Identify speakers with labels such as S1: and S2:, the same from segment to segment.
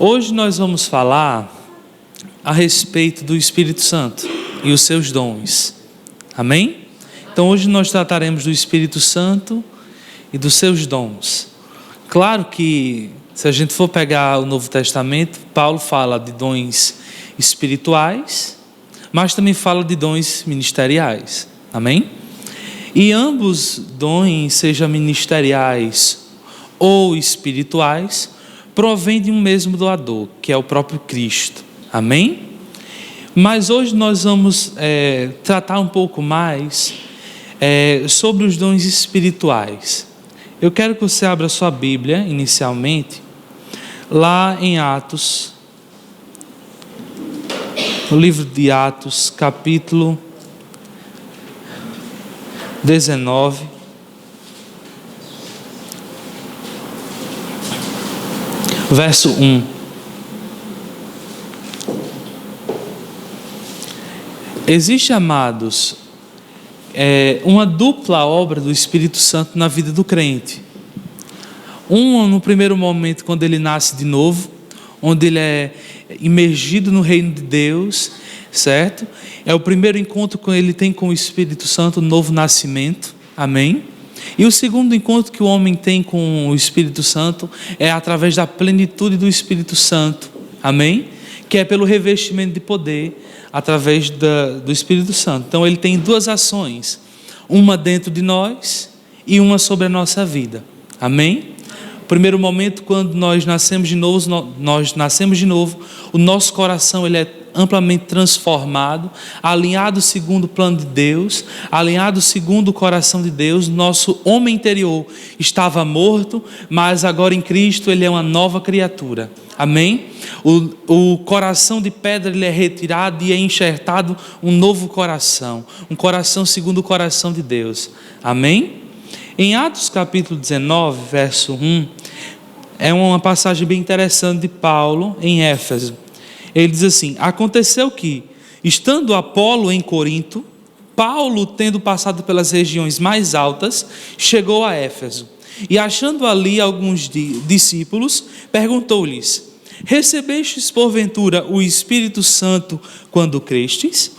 S1: Hoje nós vamos falar a respeito do Espírito Santo e os seus dons. Amém? Então hoje nós trataremos do Espírito Santo e dos seus dons. Claro que se a gente for pegar o Novo Testamento, Paulo fala de dons espirituais, mas também fala de dons ministeriais. Amém? E ambos dons, seja ministeriais ou espirituais, provém de um mesmo doador, que é o próprio Cristo. Amém? Mas hoje nós vamos tratar um pouco mais sobre os dons espirituais. Eu quero que você abra sua Bíblia, inicialmente, lá em Atos, no livro de Atos, capítulo 19. Verso 1. Existe, amados, uma dupla obra do Espírito Santo na vida do crente. No primeiro momento, quando ele nasce de novo, onde ele é imergido no reino de Deus, certo? É o primeiro encontro que ele tem com o Espírito Santo, o novo nascimento. Amém? E o segundo encontro que o homem tem com o Espírito Santo é através da plenitude do Espírito Santo. Amém? Que é pelo revestimento de poder através do Espírito Santo. Então ele tem duas ações, uma dentro de nós e uma sobre a nossa vida. Amém? Primeiro momento, quando nós nascemos de novo, o nosso coração ele é amplamente transformado, alinhado segundo o plano de Deus, alinhado segundo o coração de Deus. Nosso homem interior estava morto, mas agora em Cristo ele é uma nova criatura. Amém? O coração de pedra ele é retirado e é enxertado um novo coração, um coração segundo o coração de Deus. Amém? Em Atos capítulo 19, verso 1, é uma passagem bem interessante de Paulo em Éfeso. Ele diz assim: aconteceu que, estando Apolo em Corinto, Paulo, tendo passado pelas regiões mais altas, chegou a Éfeso. E achando ali alguns discípulos, perguntou-lhes: recebestes porventura o Espírito Santo quando crestes?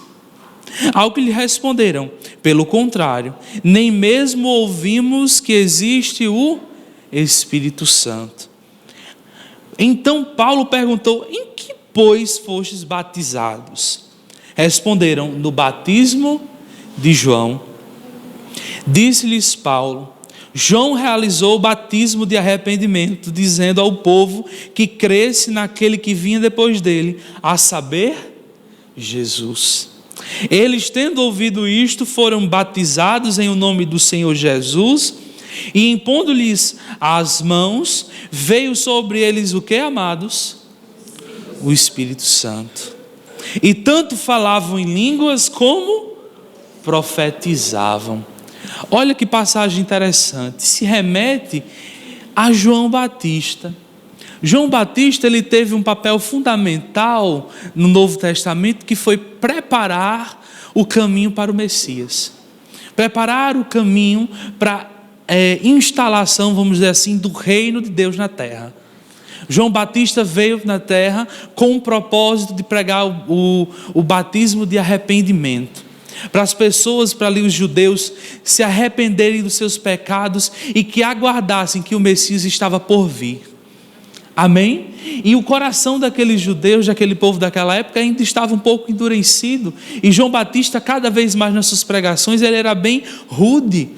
S1: Ao que lhe responderam: pelo contrário, nem mesmo ouvimos que existe o Espírito Santo. Então Paulo perguntou: em que, pois, fostes batizados? Responderam: no batismo de João. Disse-lhes Paulo: João realizou o batismo de arrependimento, dizendo ao povo que cresce naquele que vinha depois dele, a saber, Jesus. Eles, tendo ouvido isto, foram batizados em o nome do Senhor Jesus, e impondo-lhes as mãos, veio sobre eles o que, amados? O Espírito Santo. E tanto falavam em línguas como profetizavam. Olha que passagem interessante, se remete a João Batista. João Batista ele teve um papel fundamental no Novo Testamento, que foi preparar o caminho para o Messias. Preparar o caminho para instalação, vamos dizer assim, do reino de Deus na terra. João Batista veio na terra com o propósito de pregar o batismo de arrependimento. Para as pessoas, para ali os judeus, se arrependerem dos seus pecados e que aguardassem que o Messias estava por vir. Amém? E o coração daqueles judeus, daquele povo daquela época, ainda estava um pouco endurecido. E João Batista, cada vez mais nas suas pregações, ele era bem rude,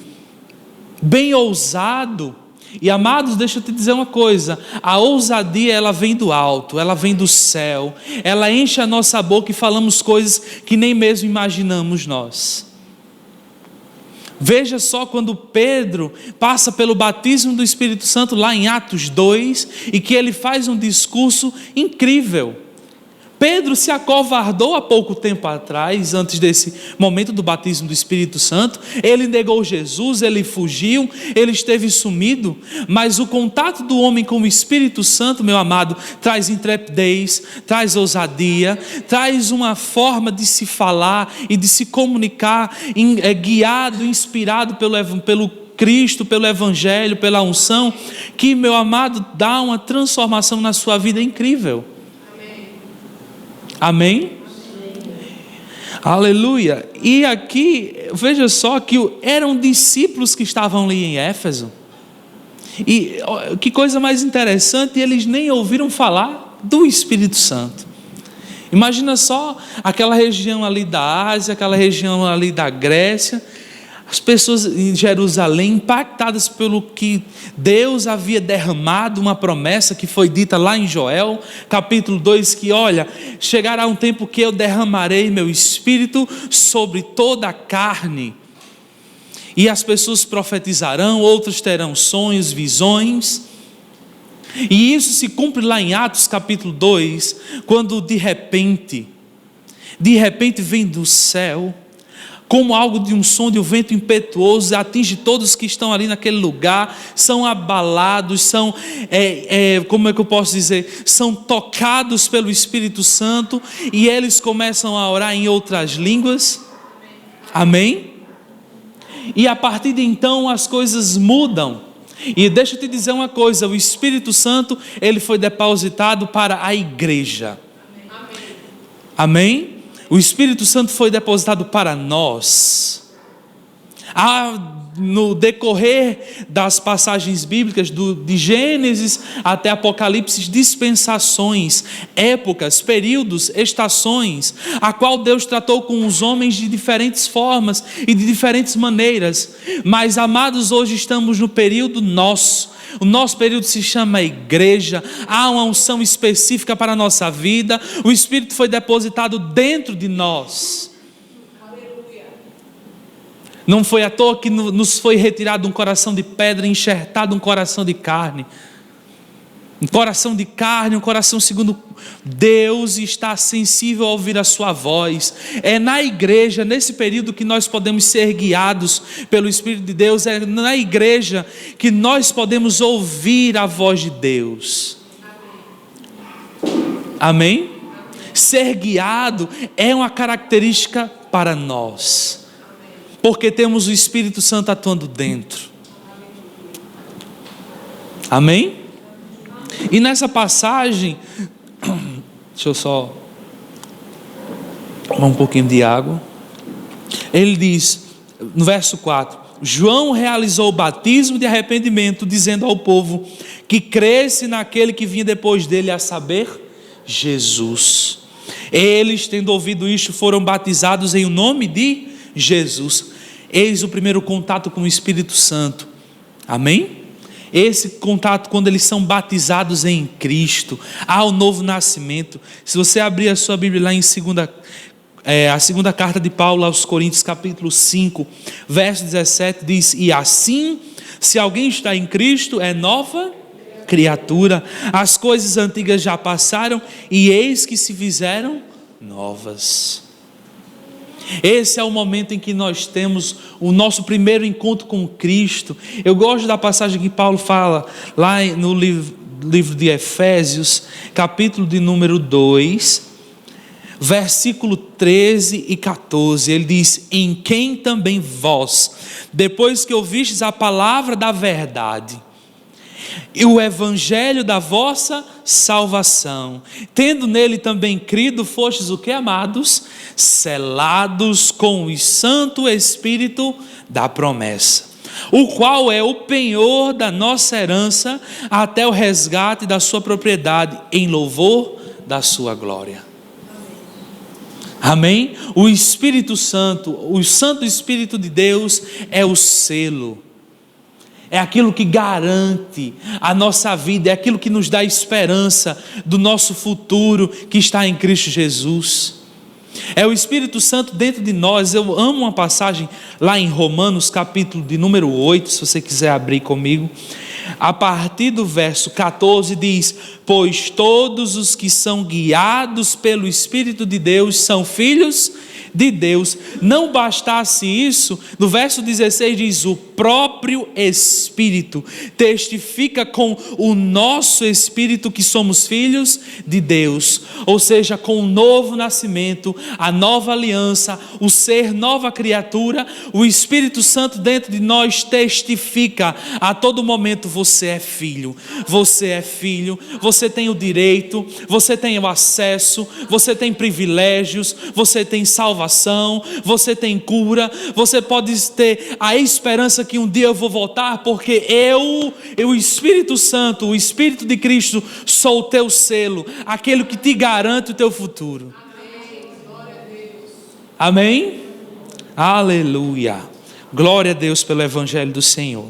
S1: bem ousado. E amados, deixa eu te dizer uma coisa: a ousadia ela vem do alto, ela vem do céu, ela enche a nossa boca e falamos coisas que nem mesmo imaginamos nós. Veja só quando Pedro passa pelo batismo do Espírito Santo lá em Atos 2, e que ele faz um discurso incrível. Pedro se acovardou há pouco tempo atrás, antes desse momento do batismo do Espírito Santo. Ele negou Jesus, ele fugiu, ele esteve sumido. Mas o contato do homem com o Espírito Santo, meu amado, traz intrepidez, traz ousadia, traz uma forma de se falar e de se comunicar, guiado, inspirado pelo Cristo, pelo Evangelho, pela unção, que, meu amado, dá uma transformação na sua vida incrível. Amém? Aleluia. E aqui, veja só que eram discípulos que estavam ali em Éfeso. E que coisa mais interessante, eles nem ouviram falar do Espírito Santo. Imagina só aquela região ali da Ásia, aquela região ali da Grécia, as pessoas em Jerusalém impactadas pelo que Deus havia derramado, uma promessa que foi dita lá em Joel, capítulo 2, que olha, chegará um tempo que eu derramarei meu espírito sobre toda a carne, e as pessoas profetizarão, outros terão sonhos, visões, e isso se cumpre lá em Atos capítulo 2, quando de repente vem do céu, como algo de um som de um vento impetuoso, atinge todos que estão ali naquele lugar, são abalados, são, como é que eu posso dizer, são tocados pelo Espírito Santo, e eles começam a orar em outras línguas. Amém? E a partir de então as coisas mudam. E deixa eu te dizer uma coisa, o Espírito Santo, ele foi depositado para a igreja. Amém? O Espírito Santo foi depositado para nós. No decorrer das passagens bíblicas, de Gênesis até Apocalipse, dispensações, épocas, períodos, estações, a qual Deus tratou com os homens de diferentes formas e de diferentes maneiras. Mas, amados, hoje estamos no período nosso. O nosso período se chama igreja, há uma unção específica para a nossa vida, o Espírito foi depositado dentro de nós. Não foi à toa que nos foi retirado um coração de pedra e enxertado um coração de carne. Um coração de carne, um coração segundo Deus, está sensível a ouvir a sua voz. É na igreja, nesse período, que nós podemos ser guiados pelo Espírito de Deus. É na igreja que nós podemos ouvir a voz de Deus. Amém? Ser guiado é uma característica para nós, porque temos o Espírito Santo atuando dentro. Amém? E nessa passagem, deixa eu só tomar um pouquinho de água. Ele diz, no verso 4, João realizou o batismo de arrependimento, dizendo ao povo que cresce naquele que vinha depois dele, a saber, Jesus. Eles, tendo ouvido isto, foram batizados em o nome de Jesus. Eis o primeiro contato com o Espírito Santo. Amém? Esse contato, quando eles são batizados em Cristo, há o novo nascimento. Se você abrir a sua Bíblia lá em a segunda carta de Paulo aos Coríntios, capítulo 5, verso 17, diz: e assim, se alguém está em Cristo, é nova criatura. As coisas antigas já passaram, e eis que se fizeram novas. Esse é o momento em que nós temos o nosso primeiro encontro com Cristo. Eu gosto da passagem que Paulo fala lá no livro de Efésios, capítulo de número 2, versículo 13 e 14. Ele diz: em quem também vós, depois que ouvistes a palavra da verdade e o evangelho da vossa salvação, tendo nele também crido, fostes o que, amados? Selados com o Santo Espírito da promessa, o qual é o penhor da nossa herança até o resgate da sua propriedade, em louvor da sua glória. Amém? O Espírito Santo, o Santo Espírito de Deus é o selo. É aquilo que garante a nossa vida, é aquilo que nos dá esperança do nosso futuro que está em Cristo Jesus. É o Espírito Santo dentro de nós. Eu amo uma passagem lá em Romanos, capítulo de número 8, se você quiser abrir comigo. A partir do verso 14 diz: pois todos os que são guiados pelo Espírito de Deus são filhos de Deus. Não bastasse isso, no verso 16 diz: o próprio Espírito testifica com o nosso espírito que somos filhos de Deus. Ou seja, com o novo nascimento, a nova aliança, o ser nova criatura, o Espírito Santo dentro de nós testifica a todo momento: você é filho, você tem o direito, você tem o acesso, você tem privilégios, você tem salvação, você tem cura, você pode ter a esperança que um dia eu vou voltar, porque o Espírito Santo, o Espírito de Cristo, sou o teu selo, aquele que te garante o teu futuro. Amém? Aleluia. Glória a Deus pelo Evangelho do Senhor.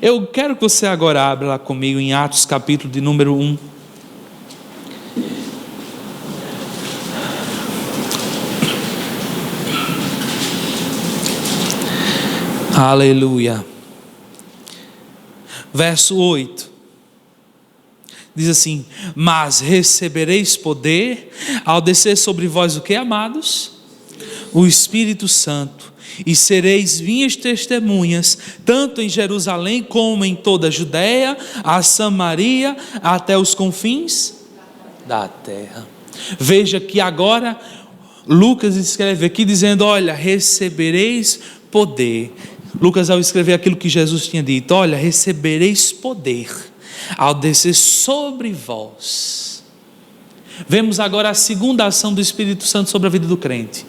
S1: Eu quero que você agora abra lá comigo em Atos capítulo de número 1. Aleluia. Verso 8. Diz assim: mas recebereis poder ao descer sobre vós o que, amados? O Espírito Santo. E sereis minhas testemunhas, tanto em Jerusalém como em toda a Judeia, a Samaria, até os confins da terra. Veja que agora Lucas escreve aqui dizendo: olha, recebereis poder. Lucas, ao escrever aquilo que Jesus tinha dito: olha, recebereis poder ao descer sobre vós. Vemos agora a segunda ação do Espírito Santo sobre a vida do crente.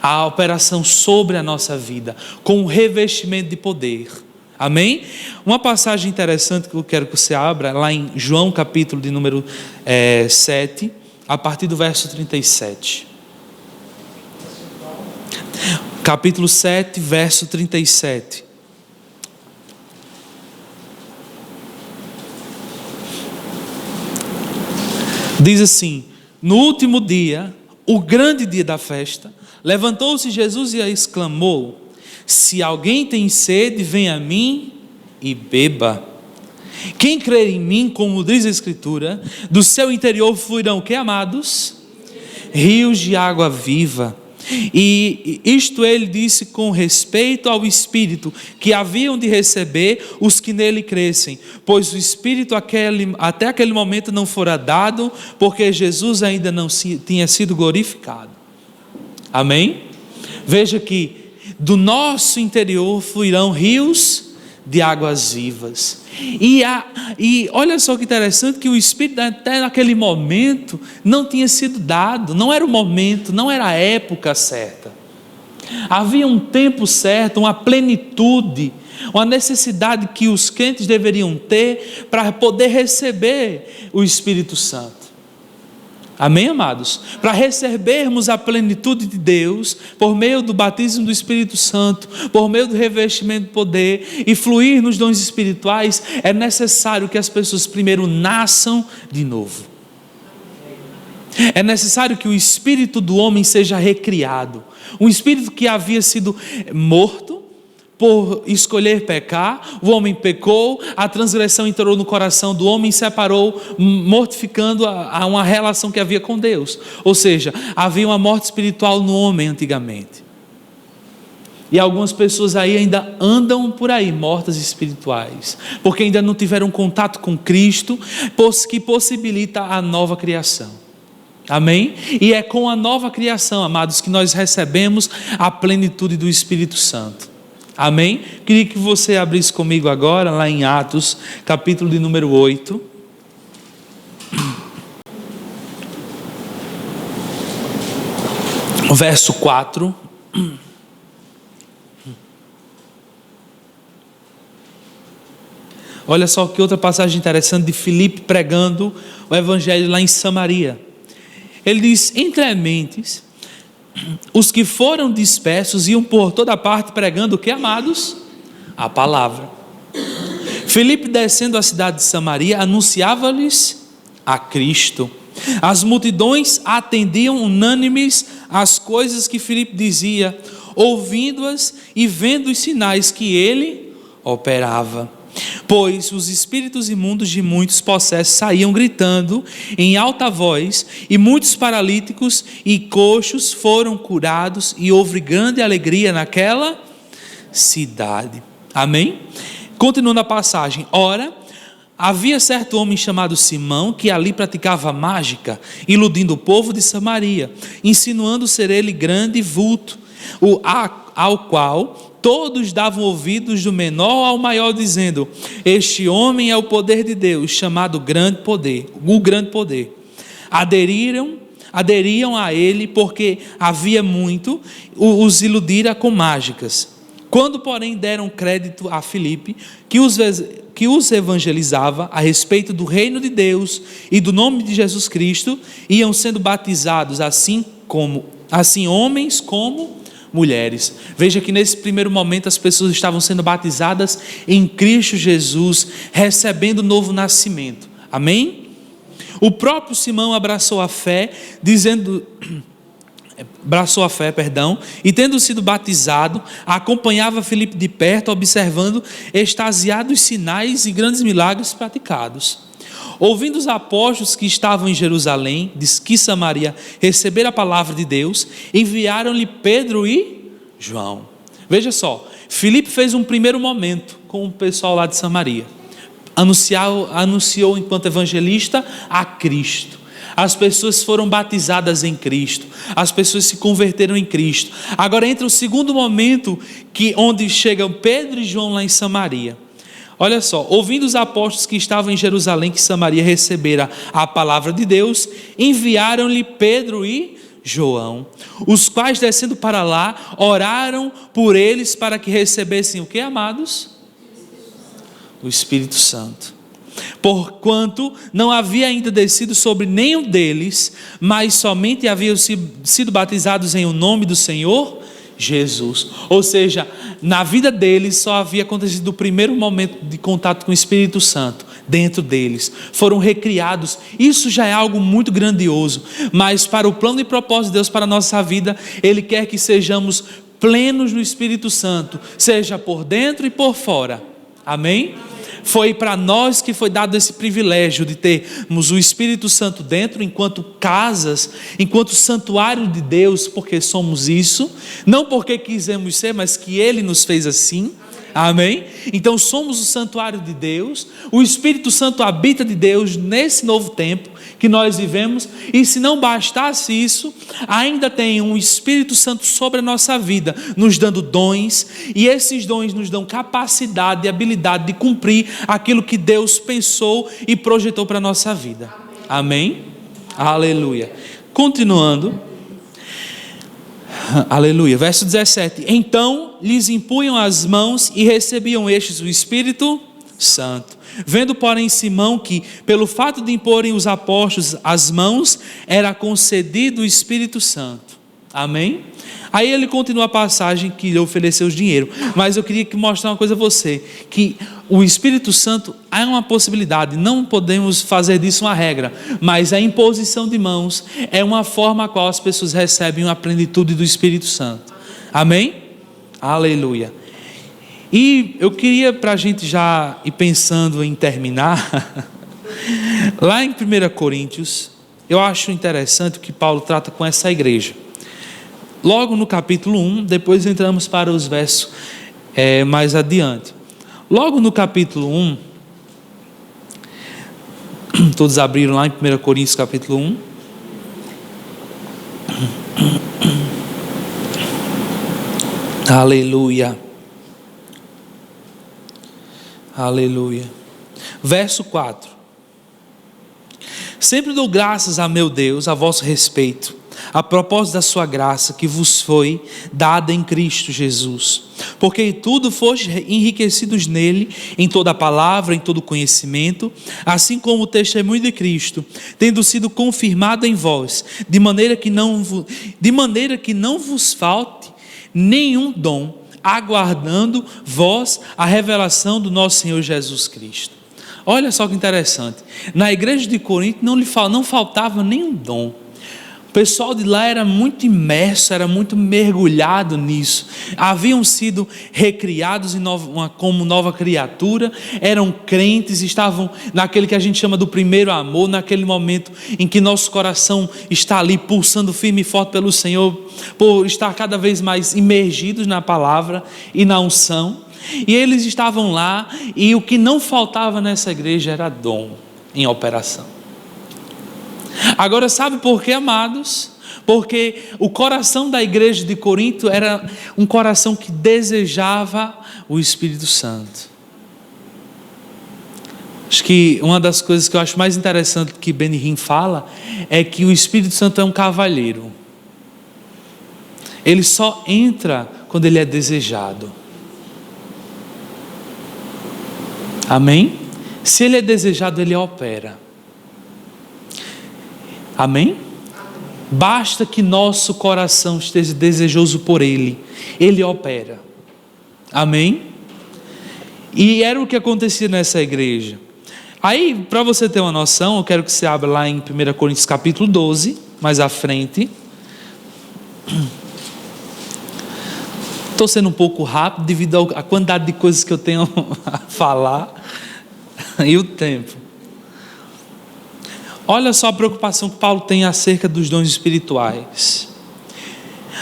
S1: A operação sobre a nossa vida, com o revestimento de poder. Amém? Uma passagem interessante que eu quero que você abra, lá em João capítulo de número 7, a partir do verso 37. Capítulo 7, verso 37. Diz assim: no último dia, o grande dia da festa, levantou-se Jesus e exclamou: se alguém tem sede, venha a mim e beba. Quem crer em mim, como diz a Escritura, do seu interior fluirão o que, amados? Rios de água viva. E isto ele disse com respeito ao Espírito que haviam de receber os que nele crescem, pois o Espírito até aquele momento não fora dado, porque Jesus ainda não tinha sido glorificado. Amém? Veja que do nosso interior fluirão rios de águas vivas. E olha só que interessante, que o Espírito até naquele momento não tinha sido dado, não era o momento, não era a época certa. Havia um tempo certo, uma plenitude, uma necessidade que os crentes deveriam ter para poder receber o Espírito Santo. Amém, amados? Para recebermos a plenitude de Deus, por meio do batismo do Espírito Santo, por meio do revestimento de poder e fluir nos dons espirituais, é necessário que as pessoas primeiro nasçam de novo. É necessário que o espírito do homem seja recriado. Um espírito que havia sido morto por escolher pecar, o homem pecou, a transgressão entrou no coração do homem e separou, mortificando a uma relação que havia com Deus. Ou seja, havia uma morte espiritual no homem antigamente. E algumas pessoas aí ainda andam por aí, mortas espirituais, porque ainda não tiveram contato com Cristo, que possibilita a nova criação. Amém? E é com a nova criação, amados, que nós recebemos a plenitude do Espírito Santo. Amém? Queria que você abrisse comigo agora, lá em Atos, capítulo de número 8. Verso 4. Olha só que outra passagem interessante de Filipe pregando o evangelho lá em Samaria. Ele diz: entre mentes, os que foram dispersos iam por toda parte pregando o que, amados? A palavra. Filipe, descendo a cidade de Samaria, anunciava-lhes a Cristo. As multidões atendiam unânimes às coisas que Filipe dizia, ouvindo-as e vendo os sinais que ele operava. Pois os espíritos imundos de muitos possessos saíam gritando em alta voz, e muitos paralíticos e coxos foram curados, e houve grande alegria naquela cidade. Amém? Continuando a passagem. Ora, havia certo homem chamado Simão, que ali praticava mágica, iludindo o povo de Samaria, insinuando ser ele grande vulto, ao qual todos davam ouvidos do menor ao maior, dizendo: este homem é o poder de Deus, chamado grande poder, o grande poder. Aderiam a ele, porque havia muito os iludira com mágicas. Quando, porém, deram crédito a Filipe, que os evangelizava a respeito do reino de Deus e do nome de Jesus Cristo, iam sendo batizados, assim homens como mulheres. Veja que nesse primeiro momento as pessoas estavam sendo batizadas em Cristo Jesus, recebendo o novo nascimento. Amém? O próprio Simão abraçou a fé, e tendo sido batizado, acompanhava Filipe de perto, observando extasiado os sinais e grandes milagres praticados. Ouvindo os apóstolos que estavam em Jerusalém, que Samaria recebera a palavra de Deus, enviaram-lhe Pedro e João. Veja só, Filipe fez um primeiro momento com o pessoal lá de Samaria. Anunciou enquanto evangelista a Cristo. As pessoas foram batizadas em Cristo, as pessoas se converteram em Cristo. Agora entra o segundo momento, onde chegam Pedro e João lá em Samaria. Olha só, ouvindo os apóstolos que estavam em Jerusalém, que Samaria recebera a palavra de Deus, enviaram-lhe Pedro e João, os quais, descendo para lá, oraram por eles para que recebessem o que, amados? O Espírito Santo. Porquanto não havia ainda descido sobre nenhum deles, mas somente haviam sido batizados em o nome do Senhor Jesus. Ou seja, na vida deles só havia acontecido o primeiro momento de contato com o Espírito Santo dentro deles. Foram recriados. Isso já é algo muito grandioso, mas para o plano e propósito de Deus para a nossa vida, Ele quer que sejamos plenos no Espírito Santo, seja por dentro e por fora. Amém? Foi para nós que foi dado esse privilégio de termos o Espírito Santo dentro, enquanto casas, enquanto santuário de Deus, porque somos isso, não porque quisemos ser, mas que Ele nos fez assim. Amém? Então somos o santuário de Deus, o Espírito Santo habita de Deus nesse novo tempo que nós vivemos, e se não bastasse isso, ainda tem um Espírito Santo sobre a nossa vida, nos dando dons, e esses dons nos dão capacidade e habilidade de cumprir aquilo que Deus pensou e projetou para a nossa vida. Amém? Aleluia. Continuando. Aleluia, verso 17. Então lhes impunham as mãos e recebiam estes o Espírito Santo. Vendo, porém, Simão que, pelo fato de imporem os apóstolos as mãos, era concedido o Espírito Santo. Amém? Aí ele continua a passagem que lhe ofereceu o dinheiro. Mas eu queria mostrar uma coisa a você, que o Espírito Santo é uma possibilidade, não podemos fazer disso uma regra, mas a imposição de mãos é uma forma a qual as pessoas recebem a plenitude do Espírito Santo. Amém? Aleluia. E eu queria, para a gente já ir pensando em terminar, lá em 1 Coríntios, eu acho interessante o que Paulo trata com essa igreja. Logo no capítulo 1, depois entramos para os versos mais adiante. Logo no capítulo 1, todos abriram lá em 1 Coríntios capítulo 1. Aleluia. Aleluia. Verso 4. Sempre dou graças a meu Deus a vosso respeito, a propósito da sua graça que vos foi dada em Cristo Jesus, porque em tudo fostes enriquecidos nele, em toda a palavra, em todo conhecimento, assim como o testemunho de Cristo, tendo sido confirmado em vós, de maneira que não vos falte nenhum dom, aguardando vós a revelação do nosso Senhor Jesus Cristo. Olha só que interessante, na igreja de Corinto não faltava nenhum dom. O pessoal de lá era muito imerso, era muito mergulhado nisso. Haviam sido recriados como nova criatura, eram crentes, estavam naquele que a gente chama do primeiro amor, naquele momento em que nosso coração está ali pulsando firme e forte pelo Senhor, por estar cada vez mais imergidos na palavra e na unção. E eles estavam lá, e o que não faltava nessa igreja era dom em operação. Agora, sabe por quê, amados? Porque o coração da igreja de Corinto era um coração que desejava o Espírito Santo. Acho que uma das coisas que eu acho mais interessante que Benihim fala é que o Espírito Santo é um cavalheiro. Ele só entra quando ele é desejado. Amém? Se ele é desejado, ele opera. Amém? Basta que nosso coração esteja desejoso por Ele, Ele opera. Amém? E era o que acontecia nessa igreja. Aí, para você ter uma noção, eu quero que você abra lá em 1 Coríntios capítulo 12, mais à frente. Estou sendo um pouco rápido devido à quantidade de coisas que eu tenho a falar e o tempo. Olha só a preocupação que Paulo tem acerca dos dons espirituais.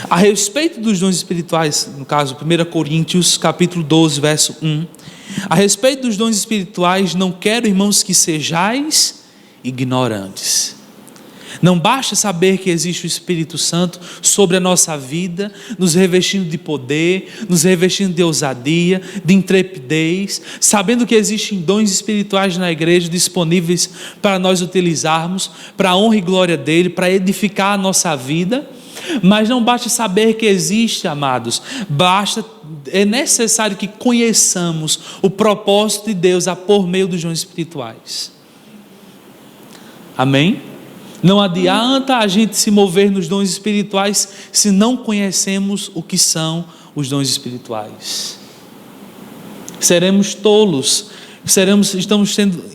S1: A respeito dos dons espirituais, no caso 1 Coríntios capítulo 12, verso 1. A respeito dos dons espirituais, não quero, irmãos, que sejais ignorantes. Não basta saber que existe o Espírito Santo sobre a nossa vida, nos revestindo de poder, nos revestindo de ousadia, de intrepidez, sabendo que existem dons espirituais na igreja disponíveis para nós utilizarmos, para a honra e glória dele, para edificar a nossa vida. Mas não basta saber que existe, amados, é necessário que conheçamos o propósito de Deus por meio dos dons espirituais. Amém? Não adianta a gente se mover nos dons espirituais se não conhecemos o que são os dons espirituais. Seremos tolos, estamos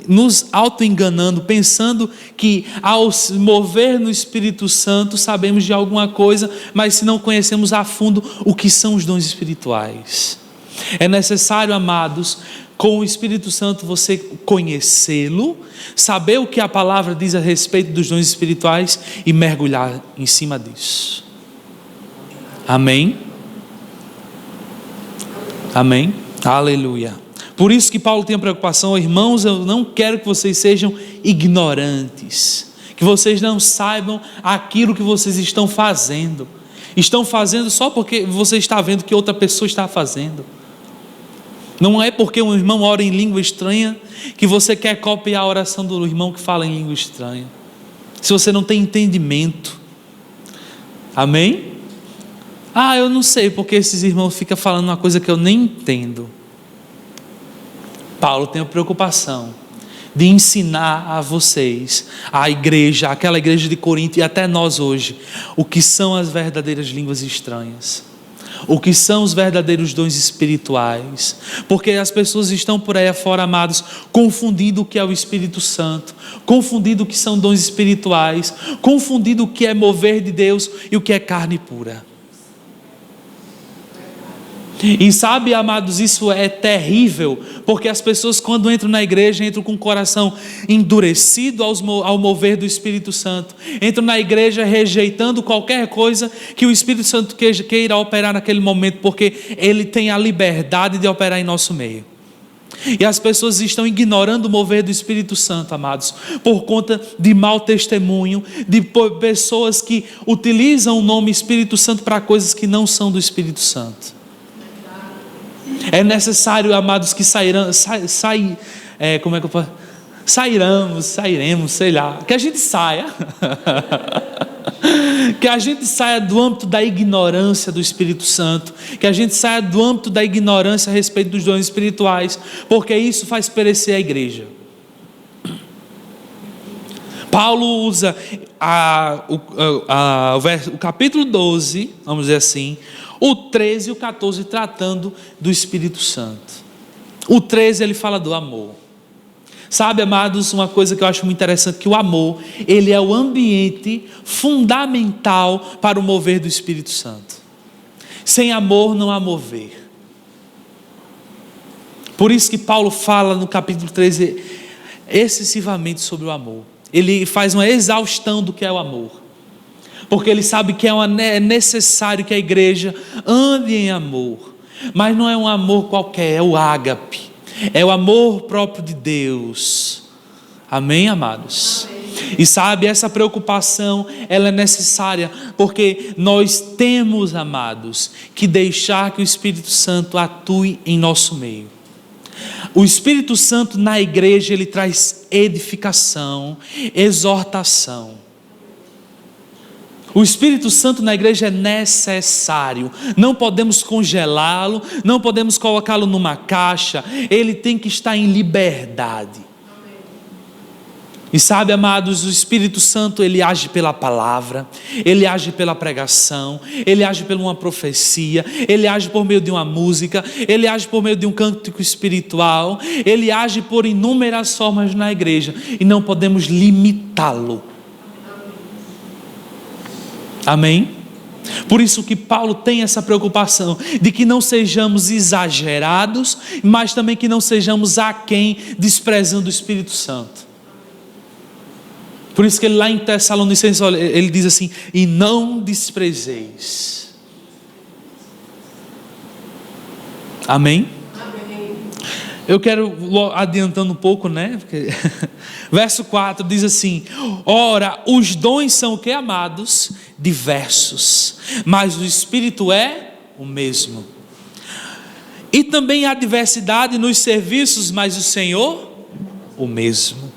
S1: nos auto-enganando, pensando que ao se mover no Espírito Santo sabemos de alguma coisa, mas se não conhecemos a fundo o que são os dons espirituais. É necessário, amados, com o Espírito Santo você conhecê-lo, saber o que a palavra diz a respeito dos dons espirituais e mergulhar em cima disso. Amém? Amém? Aleluia. Por isso que Paulo tem a preocupação, irmãos, eu não quero que vocês sejam ignorantes, que vocês não saibam aquilo que vocês estão fazendo. Estão fazendo só porque você está vendo que outra pessoa está fazendo. Não é porque um irmão ora em língua estranha que você quer copiar a oração do irmão que fala em língua estranha. Se você não tem entendimento. Amém? Eu não sei porque esses irmãos ficam falando uma coisa que eu nem entendo. Paulo tem a preocupação de ensinar a vocês, a igreja, aquela igreja de Corinto e até nós hoje, o que são as verdadeiras línguas estranhas. O que são os verdadeiros dons espirituais, porque as pessoas estão por aí afora, amados, confundindo o que é o Espírito Santo, confundindo o que são dons espirituais, confundindo o que é mover de Deus e o que é carne pura. E sabe, amados, isso é terrível, porque as pessoas quando entram na igreja, entram com o coração endurecido ao mover do Espírito Santo, entram na igreja rejeitando qualquer coisa que o Espírito Santo queira operar naquele momento, porque Ele tem a liberdade de operar em nosso meio. E as pessoas estão ignorando o mover do Espírito Santo, amados, por conta de mau testemunho, de pessoas que utilizam o nome Espírito Santo para coisas que não são do Espírito Santo. É necessário, amados, que sairemos, sei lá, que a gente saia, que a gente saia do âmbito da ignorância do Espírito Santo, que a gente saia do âmbito da ignorância a respeito dos dons espirituais, porque isso faz perecer a igreja. Paulo usa o capítulo 12, vamos dizer assim, o 13 e o 14 tratando do Espírito Santo. O 13 ele fala do amor. Sabe, amados, uma coisa que eu acho muito interessante, que o amor, ele é o ambiente fundamental para o mover do Espírito Santo. Sem amor não há mover. Por isso que Paulo fala no capítulo 13 excessivamente sobre o amor. Ele faz uma exaustão do que é o amor. Porque ele sabe que é necessário que a igreja ande em amor. Mas não é um amor qualquer, é o ágape. É o amor próprio de Deus. Amém, amados? Amém. E sabe, essa preocupação, ela é necessária, porque nós temos, amados, que deixar que o Espírito Santo atue em nosso meio. O Espírito Santo na igreja, ele traz edificação, exortação. O Espírito Santo na igreja é necessário, não podemos congelá-lo, não podemos colocá-lo numa caixa, ele tem que estar em liberdade. E sabe, amados, o Espírito Santo, ele age pela palavra, ele age pela pregação, ele age por uma profecia, ele age por meio de uma música, ele age por meio de um cântico espiritual, ele age por inúmeras formas na igreja, e não podemos limitá-lo. Amém? Por isso que Paulo tem essa preocupação de que não sejamos exagerados, mas também que não sejamos aquém, desprezando o Espírito Santo. Por isso que ele lá em Tessalonicenses, ele diz assim: e não desprezeis. Amém? Eu quero, adiantando um pouco, né? Porque, verso 4 diz assim: ora, os dons são o que, amados? Diversos, mas o Espírito é o mesmo. E também há diversidade nos serviços, mas o Senhor, o mesmo.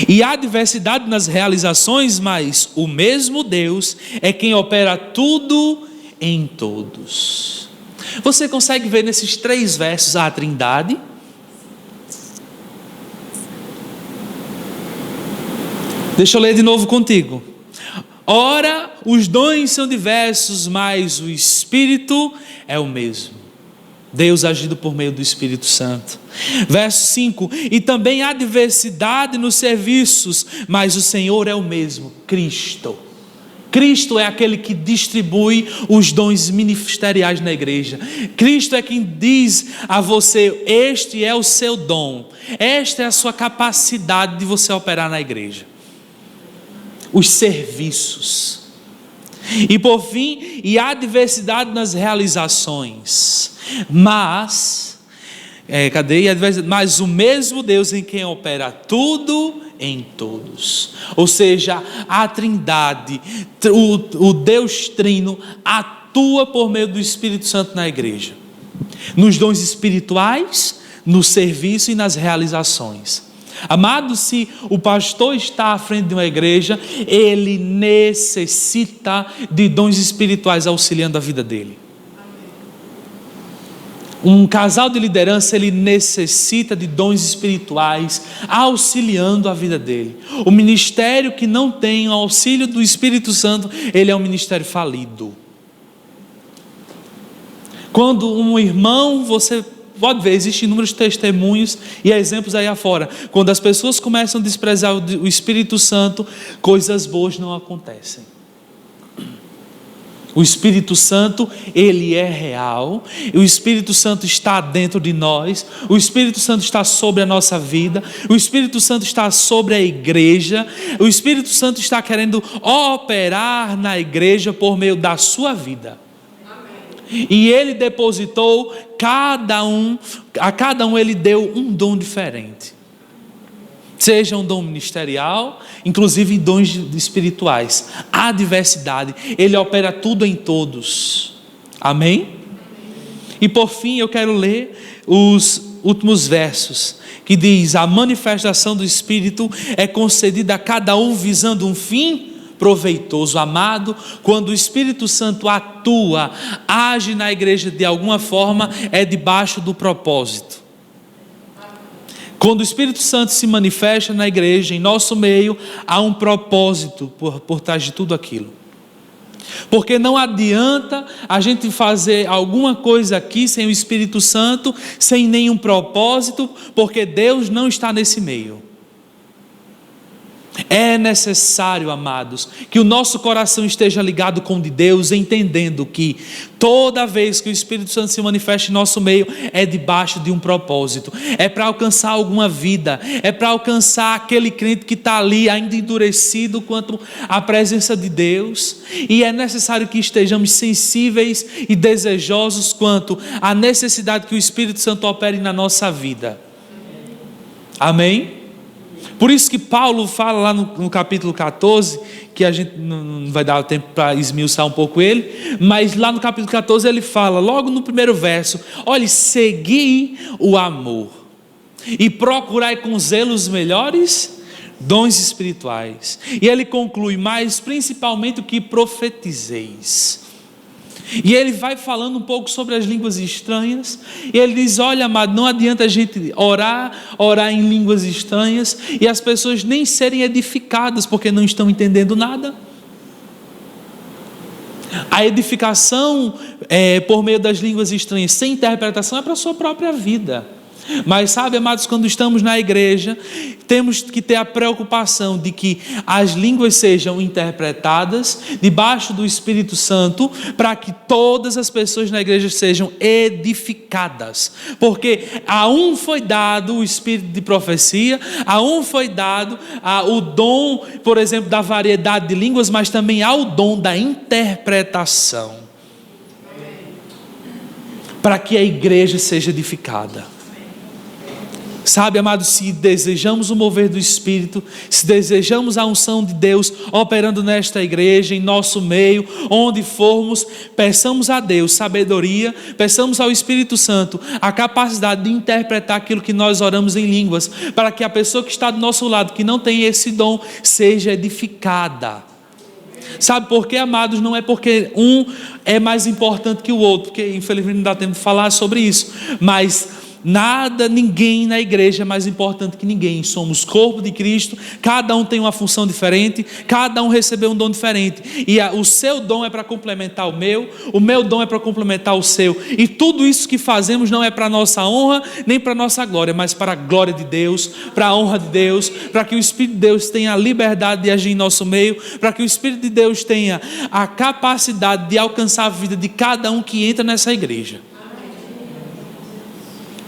S1: E há diversidade nas realizações, mas o mesmo Deus é quem opera tudo em todos. Você consegue ver nesses 3 versos a Trindade? Deixa eu ler de novo contigo. Ora, os dons são diversos, mas o Espírito é o mesmo. Deus agindo por meio do Espírito Santo. Verso 5: e também há diversidade nos serviços, mas o Senhor é o mesmo, Cristo. Cristo é aquele que distribui os dons ministeriais na igreja. Cristo é quem diz a você: este é o seu dom, esta é a sua capacidade de você operar na igreja. Os serviços. E por fim, e há diversidade nas realizações, mas mas o mesmo Deus em quem opera tudo em todos. Ou seja, a Trindade, o Deus Trino atua por meio do Espírito Santo na igreja, nos dons espirituais, no serviço e nas realizações. Amado, se o pastor está à frente de uma igreja, ele necessita de dons espirituais auxiliando a vida dele. Um casal de liderança, ele necessita de dons espirituais auxiliando a vida dele. O ministério que não tem o auxílio do Espírito Santo, ele é um ministério falido. Quando um irmão, você pode ver, existem inúmeros testemunhos e exemplos aí afora. Quando as pessoas começam a desprezar o Espírito Santo, coisas boas não acontecem. O Espírito Santo, ele é real. O Espírito Santo está dentro de nós. O Espírito Santo está sobre a nossa vida. O Espírito Santo está sobre a igreja. O Espírito Santo está querendo operar na igreja por meio da sua vida. E ele depositou a cada um ele deu um dom diferente. Seja um dom ministerial, inclusive dons espirituais. Há diversidade, ele opera tudo em todos. Amém? E por fim eu quero ler os últimos versos, que diz: a manifestação do Espírito é concedida a cada um visando um fim proveitoso. Amado, quando o Espírito Santo atua, age na igreja de alguma forma, é debaixo do propósito. Quando o Espírito Santo se manifesta na igreja, em nosso meio, há um propósito por trás de tudo aquilo. Porque não adianta a gente fazer alguma coisa aqui sem o Espírito Santo, sem nenhum propósito, porque Deus não está nesse meio. É necessário, amados, que o nosso coração esteja ligado com o de Deus, entendendo que toda vez que o Espírito Santo se manifesta em nosso meio, é debaixo de um propósito, é para alcançar alguma vida, é para alcançar aquele crente que está ali ainda endurecido quanto à presença de Deus, e é necessário que estejamos sensíveis e desejosos quanto à necessidade que o Espírito Santo opere na nossa vida. Amém? Por isso que Paulo fala lá no capítulo 14, que a gente não vai dar tempo para esmiuçar um pouco ele, mas lá no capítulo 14 ele fala, logo no primeiro verso, olhe, segui o amor e procurai com zelo os melhores dons espirituais. E ele conclui, mas principalmente o que profetizeis. E ele vai falando um pouco sobre as línguas estranhas, e ele diz, olha, amado, não adianta a gente orar em línguas estranhas, e as pessoas nem serem edificadas, porque não estão entendendo nada. A edificação por meio das línguas estranhas, sem interpretação, é para a sua própria vida. Mas sabe, amados, quando estamos na igreja, temos que ter a preocupação de que as línguas sejam interpretadas debaixo do Espírito Santo, para que todas as pessoas na igreja sejam edificadas, porque a um foi dado o espírito de profecia, a um foi dado o dom, por exemplo, da variedade de línguas, mas também há o dom da interpretação, para que a igreja seja edificada. Sabe, amados, se desejamos o mover do Espírito, se desejamos a unção de Deus operando nesta igreja, em nosso meio, onde formos, peçamos a Deus sabedoria, peçamos ao Espírito Santo a capacidade de interpretar aquilo que nós oramos em línguas, para que a pessoa que está do nosso lado, que não tem esse dom, seja edificada. Sabe por quê, amados? Não é porque um é mais importante que o outro, porque infelizmente não dá tempo de falar sobre isso, mas ninguém na igreja é mais importante que ninguém. Somos corpo de Cristo, cada um tem uma função diferente, cada um recebeu um dom diferente, e o seu dom é para complementar o meu dom é para complementar o seu, e tudo isso que fazemos não é para nossa honra, nem para nossa glória, mas para a glória de Deus, para a honra de Deus, para que o Espírito de Deus tenha a liberdade de agir em nosso meio, para que o Espírito de Deus tenha a capacidade de alcançar a vida de cada um que entra nessa igreja.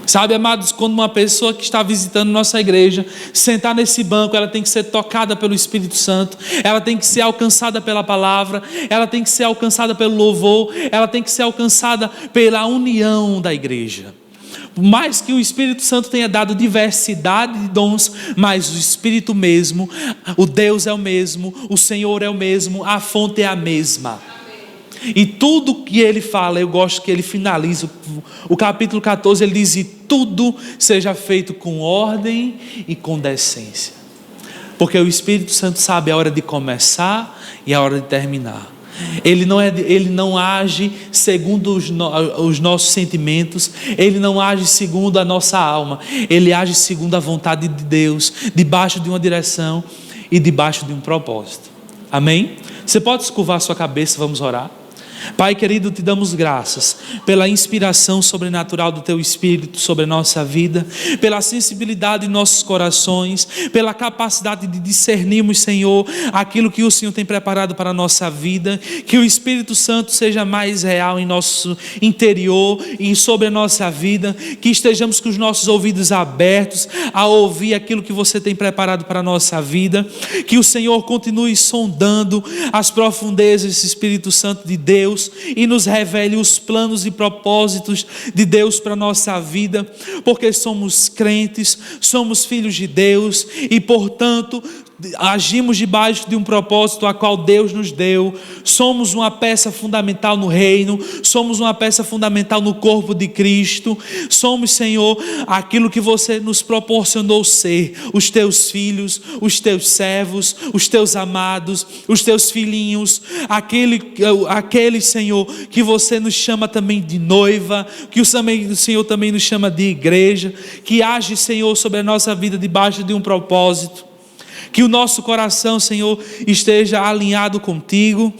S1: Sabe, amados, quando uma pessoa que está visitando nossa igreja sentar nesse banco, ela tem que ser tocada pelo Espírito Santo, ela tem que ser alcançada pela palavra, ela tem que ser alcançada pelo louvor, ela tem que ser alcançada pela união da igreja. Por mais que o Espírito Santo tenha dado diversidade de dons, mas o Espírito mesmo, o Deus é o mesmo, o Senhor é o mesmo, a fonte é a mesma. E tudo que ele fala, eu gosto que ele finaliza o capítulo 14, ele diz, e tudo seja feito com ordem e com decência, porque o Espírito Santo sabe a hora de começar e a hora de terminar. Ele não age segundo os nossos sentimentos, ele não age segundo a nossa alma, ele age segundo a vontade de Deus, debaixo de uma direção e debaixo de um propósito. Amém? Você pode curvar sua cabeça, vamos orar. Pai querido, te damos graças pela inspiração sobrenatural do Teu Espírito sobre a nossa vida, pela sensibilidade em nossos corações, pela capacidade de discernirmos, Senhor, aquilo que o Senhor tem preparado para a nossa vida, que o Espírito Santo seja mais real em nosso interior e sobre a nossa vida, que estejamos com os nossos ouvidos abertos a ouvir aquilo que você tem preparado para a nossa vida, que o Senhor continue sondando as profundezas desse Espírito Santo de Deus, e nos revele os planos e propósitos de Deus para a nossa vida, porque somos crentes, somos filhos de Deus e, portanto, agimos debaixo de um propósito a qual Deus nos deu. Somos uma peça fundamental no reino, somos uma peça fundamental no corpo de Cristo, somos, Senhor, aquilo que você nos proporcionou ser, os teus filhos, os teus servos, os teus amados, os teus filhinhos, aquele Senhor, que você nos chama também de noiva, que o Senhor também nos chama de igreja, que age, Senhor, sobre a nossa vida debaixo de um propósito. Que o nosso coração, Senhor, esteja alinhado contigo,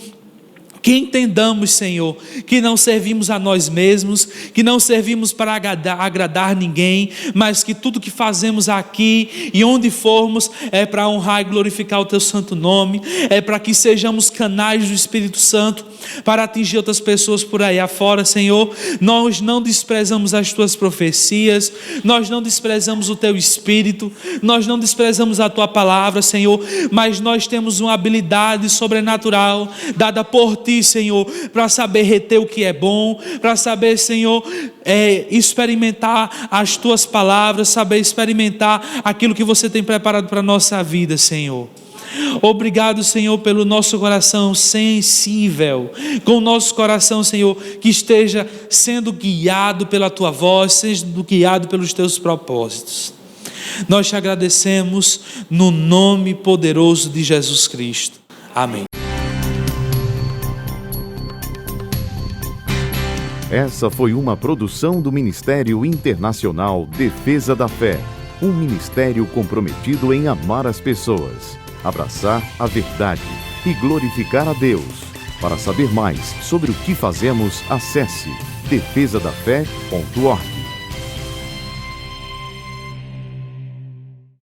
S1: Que entendamos, Senhor, que não servimos a nós mesmos, que não servimos para agradar ninguém, mas que tudo que fazemos aqui e onde formos é para honrar e glorificar o Teu santo nome, é para que sejamos canais do Espírito Santo para atingir outras pessoas por aí afora, Senhor. Nós não desprezamos as Tuas profecias, nós não desprezamos o Teu Espírito, nós não desprezamos a Tua palavra, Senhor, mas nós temos uma habilidade sobrenatural dada por Ti, Senhor, para saber reter o que é bom, para saber, Senhor, experimentar as Tuas palavras, saber experimentar aquilo que Você tem preparado para a nossa vida, Senhor. Obrigado, Senhor, pelo nosso coração sensível, com o nosso coração, Senhor, que esteja sendo guiado pela Tua voz, sendo guiado pelos Teus propósitos. Nós Te agradecemos no nome poderoso de Jesus Cristo. Amém.
S2: Essa foi uma produção do Ministério Internacional Defesa da Fé, um ministério comprometido em amar as pessoas, abraçar a verdade e glorificar a Deus. Para saber mais sobre o que fazemos, acesse defesadafé.org.